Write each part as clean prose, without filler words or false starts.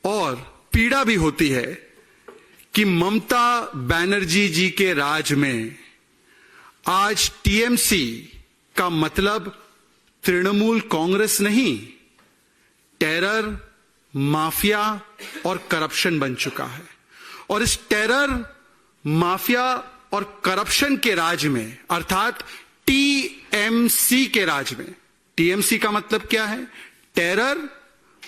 और पीड़ा भी होती है कि ममता बनर्जी जी के राज में आज टीएमसी का मतलब तृणमूल कांग्रेस नहीं, टेरर, माफिया और करप्शन बन चुका है। और इस टेरर, माफिया और करप्शन के राज में, अर्थात टीएमसी के राज में, टीएमसी का मतलब क्या है? टेरर,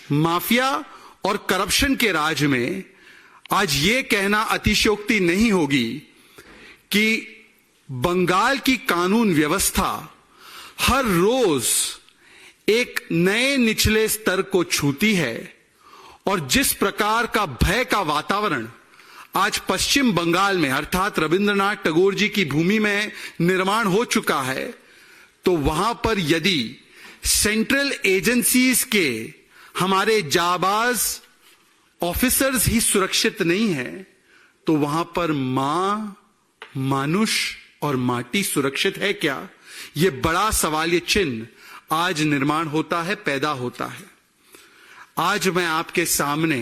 माफिया और करप्शन के राज में आज यह कहना अतिशयोक्ति नहीं होगी कि बंगाल की कानून व्यवस्था हर रोज एक नए निचले स्तर को छूती है और जिस प्रकार का भय का वातावरण आज पश्चिम बंगाल में, अर्थात रविंद्रनाथ टैगोर जी की भूमि में निर्माण हो चुका है, तो वहां पर यदि सेंट्रल एजेंसीज के हमारे जाबाज ऑफिसर्स ही सुरक्षित नहीं है, तो वहां पर मां, मानुष और माटी सुरक्षित है क्या? यह बड़ा सवालिया चिन्ह आज निर्माण होता है, पैदा होता है। आज मैं आपके सामने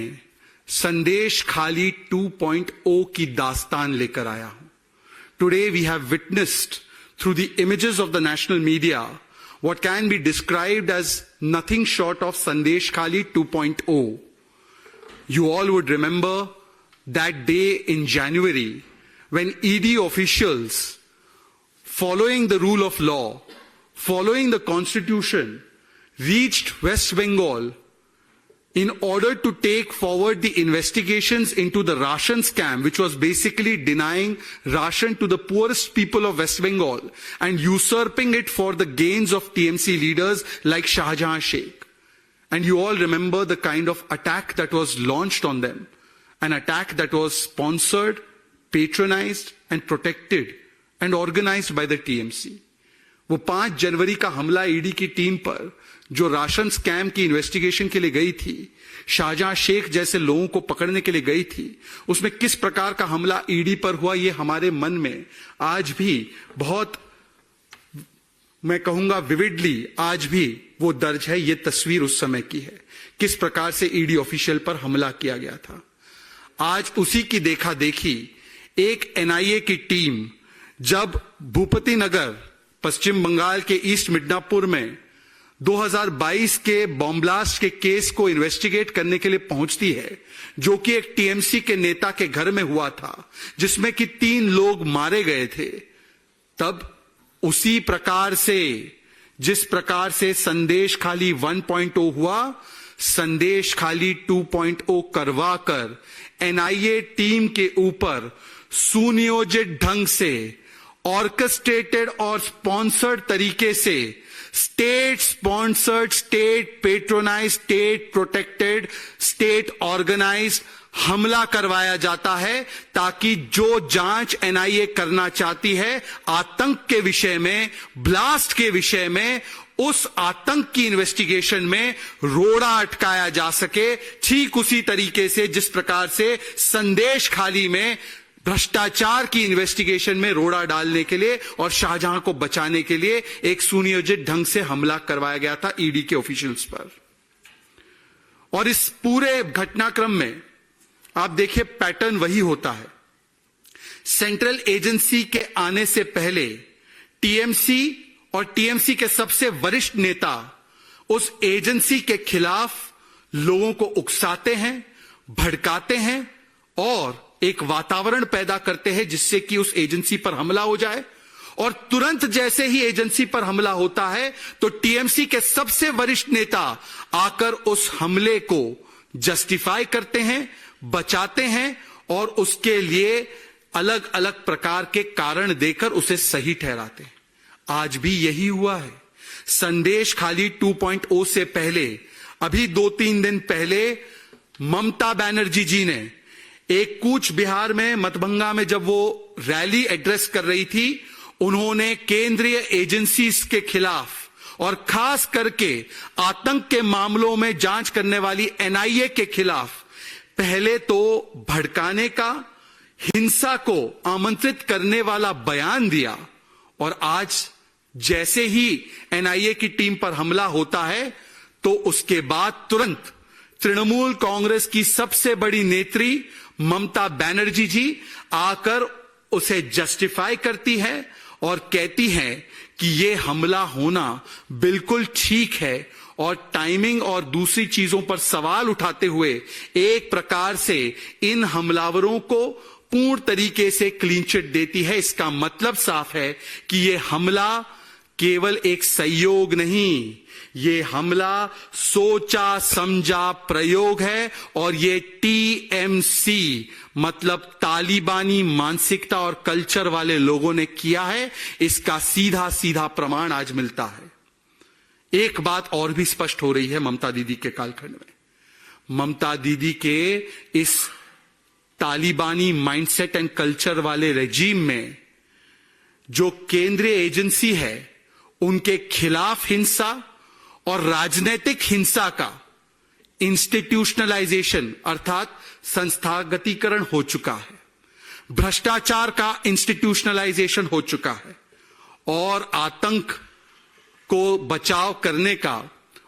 संदेश खाली 2.0 की दास्तान लेकर आया हूं। Today we have witnessed through the images of the national media what can be described as nothing short of Sandesh Khali 2.0. You all would remember that day in January when ED officials, following the rule of law, following the constitution, reached West Bengal in order to take forward the investigations into the ration scam, which was basically denying ration to the poorest people of West Bengal and usurping it for the gains of TMC leaders like Shahjahan Sheikh. And you all remember the kind of attack that was launched on them, an attack that was sponsored, patronized and protected and organized by the TMC. वो 5 जनवरी का हमला ED की team पर जो ration scam की investigation के लिए गई थी, शाहजहां शेख जैसे लोगों को पकड़ने के लिए गई थी, उसमें किस प्रकार का हमला ईडी पर हुआ, ये हमारे मन में आज भी बहुत, मैं कहूंगा विविडली, आज भी वो दर्ज है। ये तस्वीर उस समय की है, किस प्रकार से ईडी ऑफिशियल पर हमला किया गया था। आज उसी की देखा देखी एक एनआईए की टीम जब भूपति नगर, पश्चिम बंगाल के ईस्ट मिदनापुर में 2022 के बॉम्ब ब्लास्ट के केस को इन्वेस्टिगेट करने के लिए पहुंचती है, जो कि एक टीएमसी के नेता के घर में हुआ था, जिसमें कि 3 लोग मारे गए थे, तब उसी प्रकार से, जिस प्रकार से संदेश खाली 1.0 हुआ, संदेश खाली 2.0 करवाकर एनआईए टीम के ऊपर सुनियोजित ढंग से, ऑर्केस्ट्रेटेड और स्पॉन्सर्ड तरीके से, state sponsored, state patronise, state protected, state organised हमला करवाया जाता है, ताकि जो जांच एनआईए करना चाहती है आतंक के विषय में, ब्लास्ट के विषय में, उस आतंक की इन्वेस्टिगेशन में रोड़ा अटकाया जा सके। ठीक उसी तरीके से जिस प्रकार से संदेश खाली में भ्रष्टाचार की इन्वेस्टिगेशन में रोड़ा डालने के लिए और शाहजहां को बचाने के लिए एक सुनियोजित ढंग से हमला करवाया गया था ईडी के ऑफिशियल्स पर। और इस पूरे घटनाक्रम में आप देखिए पैटर्न वही होता है। सेंट्रल एजेंसी के आने से पहले टीएमसी और टीएमसी के सबसे वरिष्ठ नेता उस एजेंसी के खिलाफ लोगों को उकसाते हैं, भड़काते हैं और एक वातावरण पैदा करते हैं जिससे कि उस एजेंसी पर हमला हो जाए। और तुरंत जैसे ही एजेंसी पर हमला होता है तो टीएमसी के सबसे वरिष्ठ नेता आकर उस हमले को जस्टिफाई करते हैं, बचाते हैं और उसके लिए अलग अलग प्रकार के कारण देकर उसे सही ठहराते हैं। आज भी यही हुआ है। संदेश खाली 2.0 से पहले, अभी 2-3 दिन पहले ममता बनर्जी जी ने एक कूच बिहार में, मतभंगा में जब वो रैली एड्रेस कर रही थी, उन्होंने केंद्रीय एजेंसीज के खिलाफ और खास करके आतंक के मामलों में जांच करने वाली एनआईए के खिलाफ पहले तो भड़काने का, हिंसा को आमंत्रित करने वाला बयान दिया और आज जैसे ही एनआईए की टीम पर हमला होता है तो उसके बाद तुरंत तृणमूल कांग्रेस की सबसे बड़ी नेत्री ममता बनर्जी जी आकर उसे जस्टिफाई करती है और कहती है कि यह हमला होना बिल्कुल ठीक है, और टाइमिंग और दूसरी चीजों पर सवाल उठाते हुए एक प्रकार से इन हमलावरों को पूर्ण तरीके से क्लीन चिट देती है। इसका मतलब साफ है कि यह हमला केवल एक संयोग नहीं, ये हमला सोचा समझा प्रयोग है, और ये टीएमसी मतलब तालिबानी मानसिकता और कल्चर वाले लोगों ने किया है। इसका सीधा सीधा प्रमाण आज मिलता है। एक बात और भी स्पष्ट हो रही है ममता दीदी के कालखंड में। ममता दीदी के इस तालिबानी माइंडसेट एंड कल्चर वाले रेजिम में जो केंद्रीय एजेंसी है उनके खिलाफ हिंसा और राजनीतिक हिंसा का इंस्टीट्यूशनलाइजेशन अर्थात संस्थागतीकरण हो चुका है, भ्रष्टाचार का इंस्टीट्यूशनलाइजेशन हो चुका है, और आतंक को बचाव करने का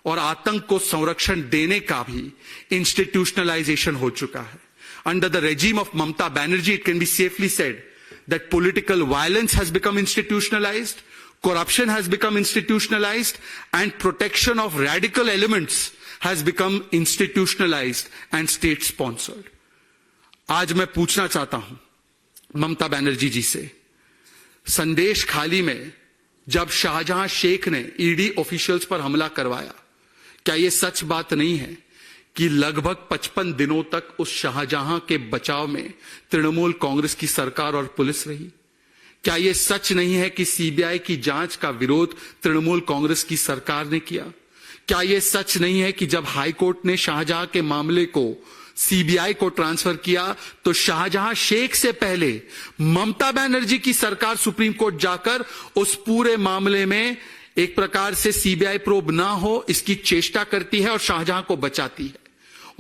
और आतंक को संरक्षण देने का भी इंस्टीट्यूशनलाइजेशन हो चुका है। Under the regime of Mamta Banerjee, it can be safely said that political violence has become institutionalized, corruption has become institutionalized, and protection of radical elements has become institutionalized and state sponsored. आज मैं पूछना चाहता हूं ममता बनर्जी जी से, संदेश खाली में जब शाहजहां शेख ने ईडी ऑफिशियल्स पर हमला करवाया, क्या यह सच बात नहीं है कि लगभग 55 दिनों तक उस शाहजहां के बचाव में तृणमूल कांग्रेस की सरकार और पुलिस रही? क्या यह सच नहीं है कि सीबीआई की जांच का विरोध तृणमूल कांग्रेस की सरकार ने किया? क्या यह सच नहीं है कि जब हाईकोर्ट ने शाहजहां के मामले को सीबीआई को ट्रांसफर किया तो शाहजहां शेख से पहले ममता बनर्जी की सरकार सुप्रीम कोर्ट जाकर उस पूरे मामले में एक प्रकार से सीबीआई प्रोब ना हो इसकी चेष्टा करती है और शाहजहां को बचाती है?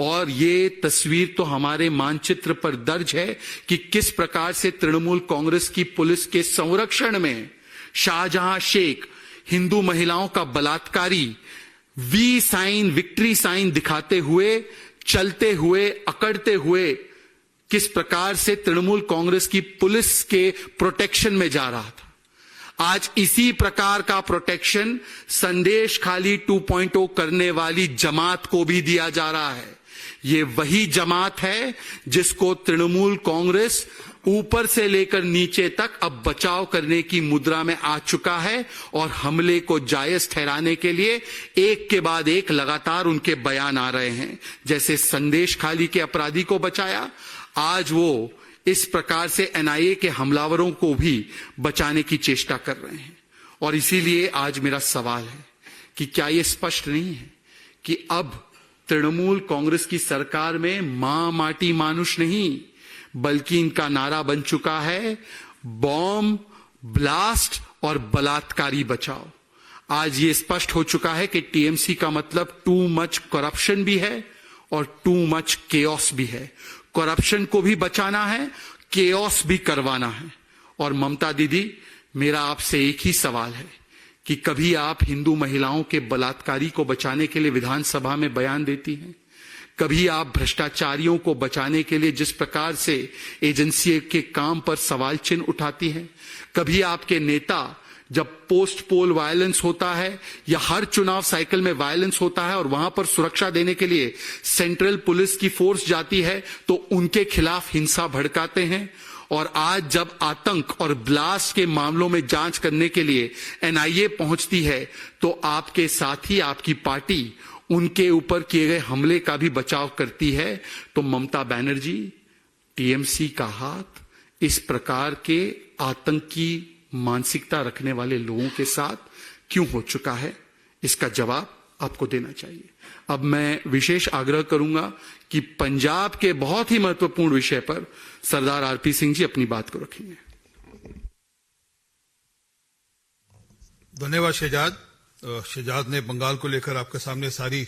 और ये तस्वीर तो हमारे मानचित्र पर दर्ज है कि किस प्रकार से तृणमूल कांग्रेस की पुलिस के संरक्षण में शाहजहां शेख हिंदू महिलाओं का बलात्कारी वी साइन, विक्ट्री साइन दिखाते हुए, चलते हुए, अकड़ते हुए किस प्रकार से तृणमूल कांग्रेस की पुलिस के प्रोटेक्शन में जा रहा था। आज इसी प्रकार का प्रोटेक्शन संदेश खाली 2.0 करने वाली जमात को भी दिया जा रहा है। ये वही जमात है जिसको तृणमूल कांग्रेस ऊपर से लेकर नीचे तक अब बचाव करने की मुद्रा में आ चुका है, और हमले को जायज ठहराने के लिए एक के बाद एक लगातार उनके बयान आ रहे हैं। जैसे संदेश खाली के अपराधी को बचाया, आज वो इस प्रकार से एनआईए के हमलावरों को भी बचाने की चेष्टा कर रहे हैं। और इसीलिए आज मेरा सवाल है कि क्या यह स्पष्ट नहीं है कि अब तृणमूल कांग्रेस की सरकार में मां माटी मानुष नहीं, बल्कि इनका नारा बन चुका है बॉम्ब, ब्लास्ट और बलात्कारी बचाओ। आज ये स्पष्ट हो चुका है कि टीएमसी का मतलब टू मच करप्शन भी है और टू मच केओस भी है। करप्शन को भी बचाना है, केओस भी करवाना है। और ममता दीदी, मेरा आपसे एक ही सवाल है कि कभी आप हिंदू महिलाओं के बलात्कारी को बचाने के लिए विधानसभा में बयान देती हैं? कभी आप भ्रष्टाचारियों को बचाने के लिए जिस प्रकार से एजेंसी के काम पर सवाल चिन्ह उठाती हैं? कभी आपके नेता जब पोस्ट पोल वायलेंस होता है या हर चुनाव साइकिल में वायलेंस होता है और वहां पर सुरक्षा देने के लिए सेंट्रल पुलिस की फोर्स जाती है तो उनके खिलाफ हिंसा भड़काते हैं? और आज जब आतंक और ब्लास्ट के मामलों में जांच करने के लिए एनआईए पहुंचती है तो आपके साथ ही आपकी पार्टी उनके ऊपर किए गए हमले का भी बचाव करती है। तो ममता बनर्जी, टीएमसी का हाथ इस प्रकार के आतंकी मानसिकता रखने वाले लोगों के साथ क्यों हो चुका है, इसका जवाब आपको देना चाहिए। अब मैं विशेष आग्रह करूंगा कि पंजाब के बहुत ही महत्वपूर्ण विषय पर सरदार आरपी सिंह जी अपनी बात को रखेंगे। धन्यवाद शहजाद। शहजाद ने बंगाल को लेकर आपके सामने सारी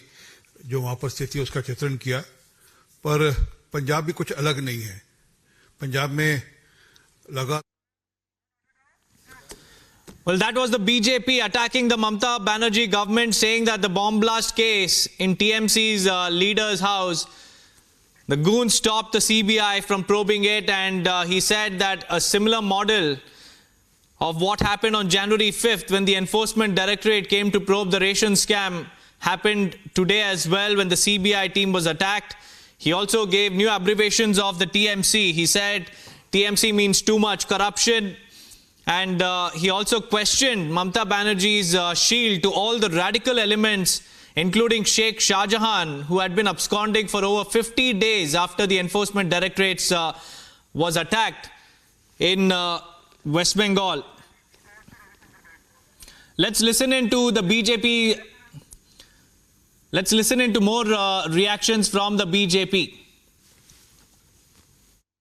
जो वहां पर स्थिति है उसका चित्रण किया, पर पंजाब भी कुछ अलग नहीं है। पंजाब में लगा Well, that was the BJP attacking the Mamata Banerjee government, saying that the bomb blast case in TMC's leader's house, the goons stopped the CBI from probing it, and he said that a similar model of what happened on January 5th when the Enforcement Directorate came to probe the ration scam happened today as well when the CBI team was attacked. He also gave new abbreviations of the TMC. He said TMC means too much corruption. And he also questioned Mamata Banerjee's shield to all the radical elements, including Sheikh Shah Jahan, who had been absconding for over 50 days after the Enforcement Directorate was attacked in West Bengal. Let's listen into the BJP. Let's listen into more reactions from the BJP.